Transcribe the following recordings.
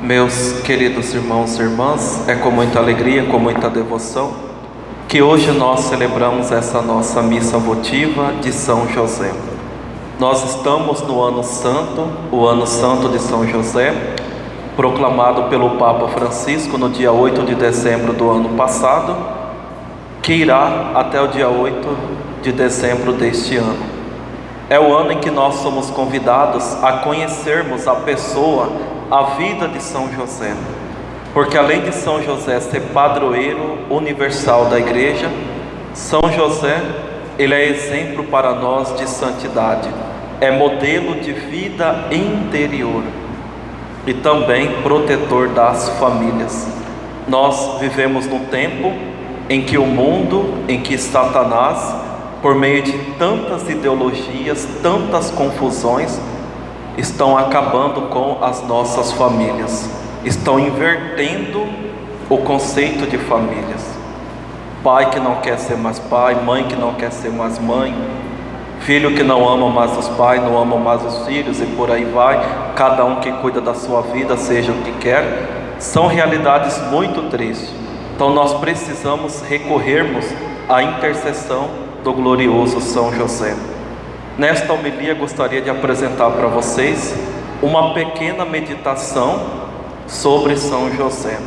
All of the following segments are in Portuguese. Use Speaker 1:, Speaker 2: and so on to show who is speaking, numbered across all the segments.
Speaker 1: Meus queridos irmãos e irmãs, é com muita alegria, com muita devoção, que hoje nós celebramos essa nossa missa votiva de São José. Nós estamos no Ano Santo, o Ano Santo de São José, proclamado pelo Papa Francisco no dia 8 de dezembro do ano passado, que irá até o dia 8 de dezembro deste ano. É o ano em que nós somos convidados a conhecermos a pessoa, a vida de São José, porque além de São José ser padroeiro universal da igreja, São José, ele é exemplo para nós de santidade, é modelo de vida interior e também protetor das famílias. Nós vivemos num tempo em que o mundo, em que Satanás, por meio de tantas ideologias, tantas confusões, estão acabando com as nossas famílias, estão invertendo o conceito de famílias. Pai que não quer ser mais pai, mãe que não quer ser mais mãe, filho que não ama mais os pais, não ama mais os filhos, e por aí vai, cada um que cuida da sua vida, seja o que quer. São realidades muito tristes. Então nós precisamos recorrermos à intercessão do glorioso São José. Nesta homilia gostaria de apresentar para vocês uma pequena meditação sobre São José,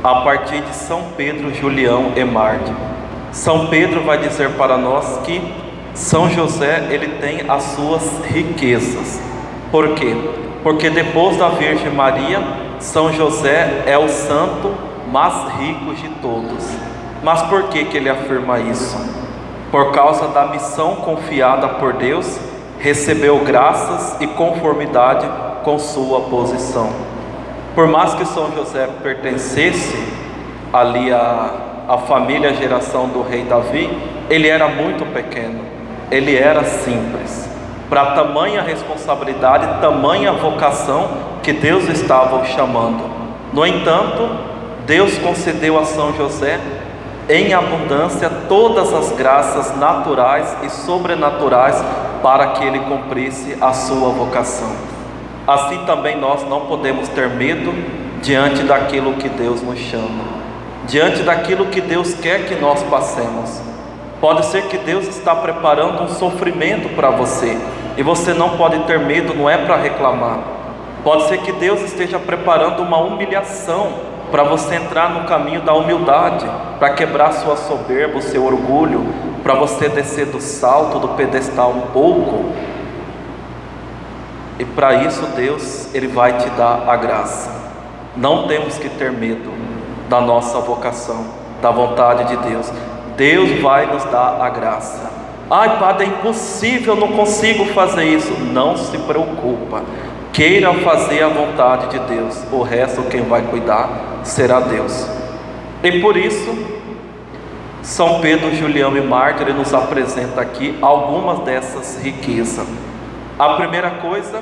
Speaker 1: a partir de São Pedro Julião Emardi. São Pedro vai dizer para nós que São José, ele tem as suas riquezas. Por quê? Porque depois da Virgem Maria, São José é o santo mais rico de todos. Mas por que ele afirma isso? Por causa da missão confiada por Deus, recebeu graças e conformidade com sua posição. Por mais que São José pertencesse ali à família, à geração do rei Davi, ele era muito pequeno, ele era simples. Para tamanha responsabilidade, tamanha vocação que Deus estava o chamando. No entanto, Deus concedeu a São José em abundância todas as graças naturais e sobrenaturais para que ele cumprisse a sua vocação. Assim também nós não podemos ter medo diante daquilo que Deus nos chama, diante daquilo que Deus quer que nós passemos. Pode ser que Deus está preparando um sofrimento para você e você não pode ter medo, não é para reclamar. Pode ser que Deus esteja preparando uma humilhação para você entrar no caminho da humildade, para quebrar sua soberba, o seu orgulho, para você descer do salto, do pedestal um pouco. E para isso Deus, ele vai te dar a graça. Não temos que ter medo da nossa vocação, da vontade de Deus. Deus vai nos dar a graça. Ai, Padre, é impossível, eu não consigo fazer isso. Não se preocupa. Queira fazer a vontade de Deus, o resto quem vai cuidar será Deus. E por isso, São Pedro Julião Emardi, ele nos apresenta aqui algumas dessas riquezas. A primeira coisa,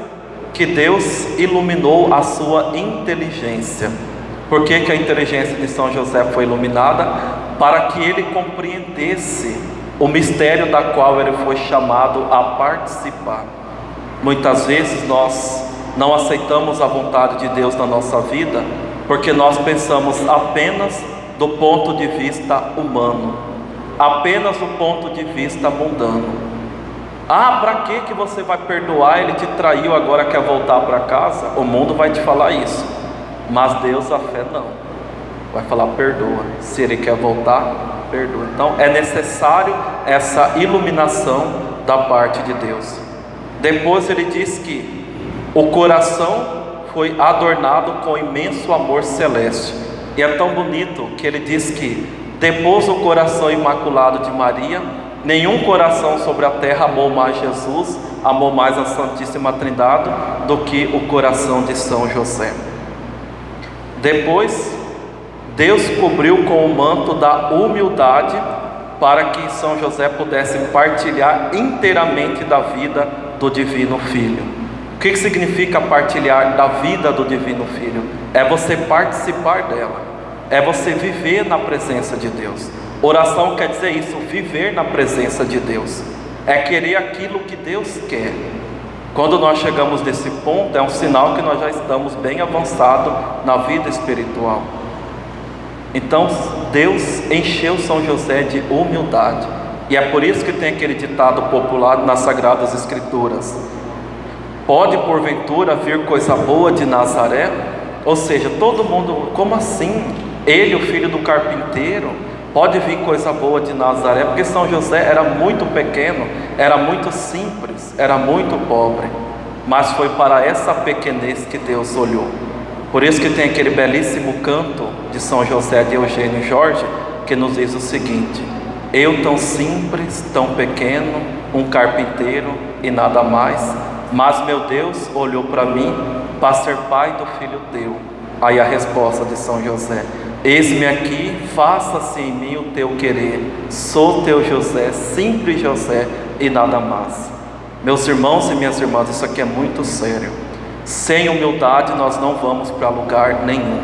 Speaker 1: que Deus iluminou a sua inteligência. Por que a inteligência de São José foi iluminada? Para que ele compreendesse o mistério da qual ele foi chamado a participar. Muitas vezes nós não aceitamos a vontade de Deus na nossa vida, porque nós pensamos apenas do ponto de vista humano, apenas do ponto de vista mundano. Ah, para que você vai perdoar? Ele te traiu, agora quer voltar para casa? O mundo vai te falar isso, mas Deus, a fé não, vai falar perdoa. Se ele quer voltar, perdoa. Então é necessário essa iluminação da parte de Deus. Depois ele diz que o coração foi adornado com imenso amor celeste. E é tão bonito que ele diz que depois do coração imaculado de Maria, nenhum coração sobre a terra amou mais Jesus, amou mais a Santíssima Trindade do que o coração de São José. Depois, Deus cobriu com o manto da humildade para que São José pudesse partilhar inteiramente da vida do Divino Filho. O que significa partilhar da vida do Divino Filho? É você participar dela, é você viver na presença de Deus. Oração quer dizer isso, viver na presença de Deus, é querer aquilo que Deus quer. Quando nós chegamos nesse ponto, é um sinal que nós já estamos bem avançados na vida espiritual. Então Deus encheu São José de humildade, e é por isso que tem aquele ditado popular nas Sagradas Escrituras: pode porventura vir coisa boa de Nazaré? Ou seja, todo mundo, como assim? Ele, o filho do carpinteiro, pode vir coisa boa de Nazaré? Porque São José era muito pequeno, era muito simples, era muito pobre, mas foi para essa pequenez que Deus olhou. Por isso que tem aquele belíssimo canto de São José de Eugênio Jorge, que nos diz o seguinte: eu tão simples, tão pequeno, um carpinteiro e nada mais, mas meu Deus olhou para mim para ser pai do filho teu. Aí a resposta de São José: eis-me aqui, faça-se em mim o teu querer, sou teu José, simples José e nada mais. Meus irmãos e minhas irmãs, isso aqui é muito sério. Sem humildade nós não vamos para lugar nenhum.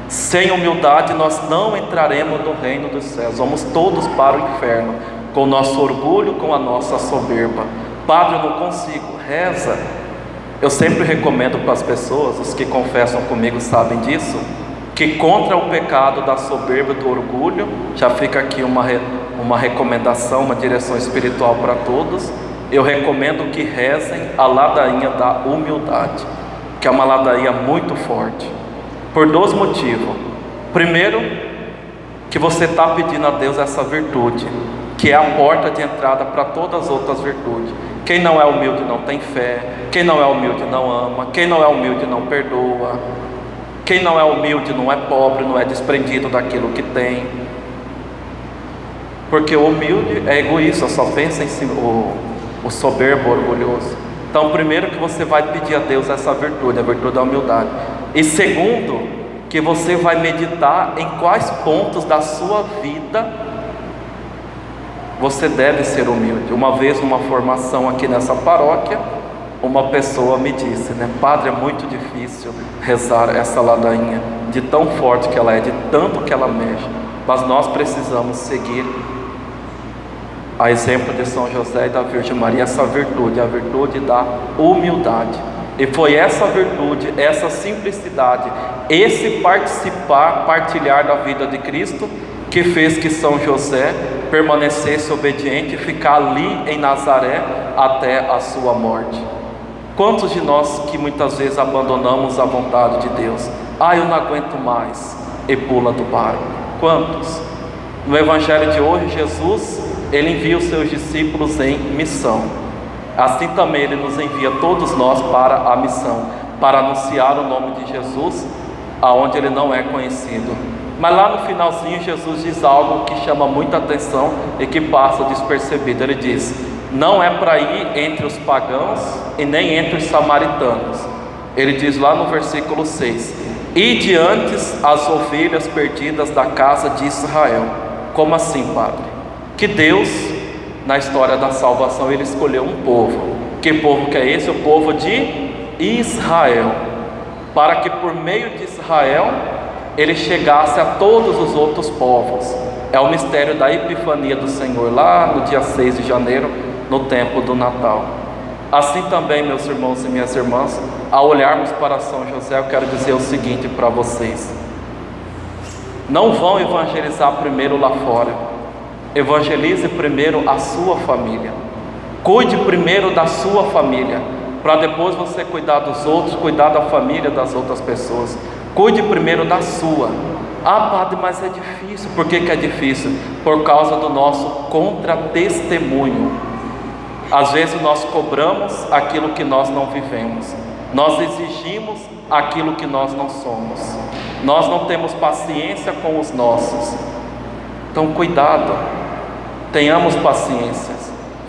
Speaker 1: Sem humildade nós não entraremos no reino dos céus, vamos todos para o inferno, com o nosso orgulho, com a nossa soberba. Padre, eu não consigo, reza. Eu sempre recomendo para as pessoas, os que confessam comigo sabem disso, que contra o pecado da soberba e do orgulho, já fica aqui uma recomendação, uma direção espiritual para todos, eu recomendo que rezem a ladainha da humildade, que é uma ladainha muito forte, por dois motivos. Primeiro, que você está pedindo a Deus essa virtude, que é a porta de entrada para todas as outras virtudes. Quem não é humilde não tem fé, quem não é humilde não ama, quem não é humilde não perdoa, quem não é humilde não é pobre, não é desprendido daquilo que tem, porque o humilde é egoísta, só pensa em si, o soberbo, orgulhoso. Então, primeiro, que você vai pedir a Deus essa virtude, a virtude da humildade. E segundo, que você vai meditar em quais pontos da sua vida você deve ser humilde. Uma vez, numa formação aqui nessa paróquia, uma pessoa me disse, padre, é muito difícil rezar essa ladainha, de tão forte que ela é, de tanto que ela mexe, mas nós precisamos seguir a exemplo de São José e da Virgem Maria, essa virtude, a virtude da humildade. E foi essa virtude, essa simplicidade, esse partilhar da vida de Cristo, que fez que São José permanecesse obediente e ficar ali em Nazaré até a sua morte. Quantos de nós que muitas vezes abandonamos a vontade de Deus? Eu não aguento mais, e pula do barco. Quantos? No Evangelho de hoje, Jesus, Ele envia os seus discípulos em missão. Assim também Ele nos envia todos nós para a missão, para anunciar o nome de Jesus aonde Ele não é conhecido. Mas lá no finalzinho Jesus diz algo que chama muita atenção e que passa despercebido. Ele diz: não é para ir entre os pagãos e nem entre os samaritanos. Ele diz lá no versículo 6: ide antes as ovelhas perdidas da casa de Israel. Como assim, Padre? Que Deus, na história da salvação, Ele escolheu um povo. Que povo que é esse? O povo de Israel, para que por meio de Israel Ele chegasse a todos os outros povos. É o mistério da Epifania do Senhor, lá no dia 6 de janeiro, no tempo do Natal. Assim também, meus irmãos e minhas irmãs, ao olharmos para São José, eu quero dizer o seguinte para vocês: não vão evangelizar primeiro lá fora, evangelize primeiro a sua família, cuide primeiro da sua família, para depois você cuidar dos outros, cuidar da família das outras pessoas. Cuide primeiro da sua. Padre, mas é difícil. Por que é difícil? Por causa do nosso contra-testemunho. Às vezes nós cobramos aquilo que nós não vivemos, nós exigimos aquilo que nós não somos, nós não temos paciência com os nossos. Então cuidado, tenhamos paciência.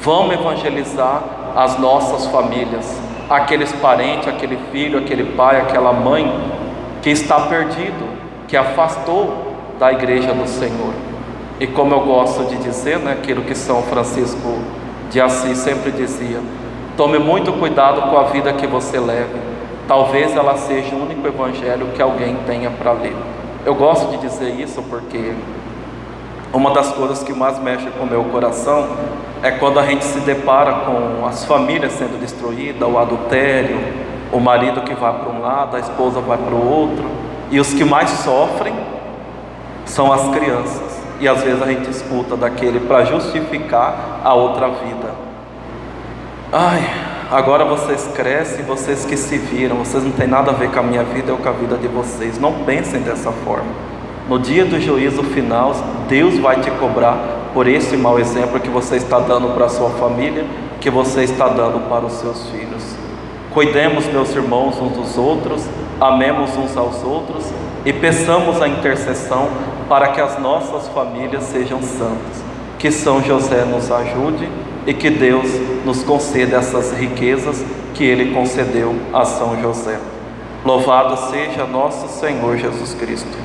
Speaker 1: Vamos evangelizar as nossas famílias, aqueles parentes, aquele filho, aquele pai, aquela mãe que está perdido, que afastou da igreja do Senhor. E como eu gosto de dizer, aquilo que São Francisco de Assis sempre dizia: tome muito cuidado com a vida que você leva, talvez ela seja o único evangelho que alguém tenha para ler. Eu gosto de dizer isso porque uma das coisas que mais mexe com o meu coração é quando a gente se depara com as famílias sendo destruídas, o adultério, o marido que vai para um lado, a esposa vai para o outro, e os que mais sofrem são as crianças. E às vezes a gente escuta daquele para justificar a outra vida: ai, agora vocês crescem, vocês que se viram, vocês não têm nada a ver com a minha vida ou com a vida de vocês. Não pensem dessa forma. No dia do juízo final, Deus vai te cobrar por esse mau exemplo que você está dando para a sua família, que você está dando para os seus filhos. Cuidemos, meus irmãos, uns dos outros, amemos uns aos outros e peçamos a intercessão para que as nossas famílias sejam santas. Que São José nos ajude e que Deus nos conceda essas riquezas que Ele concedeu a São José. Louvado seja nosso Senhor Jesus Cristo.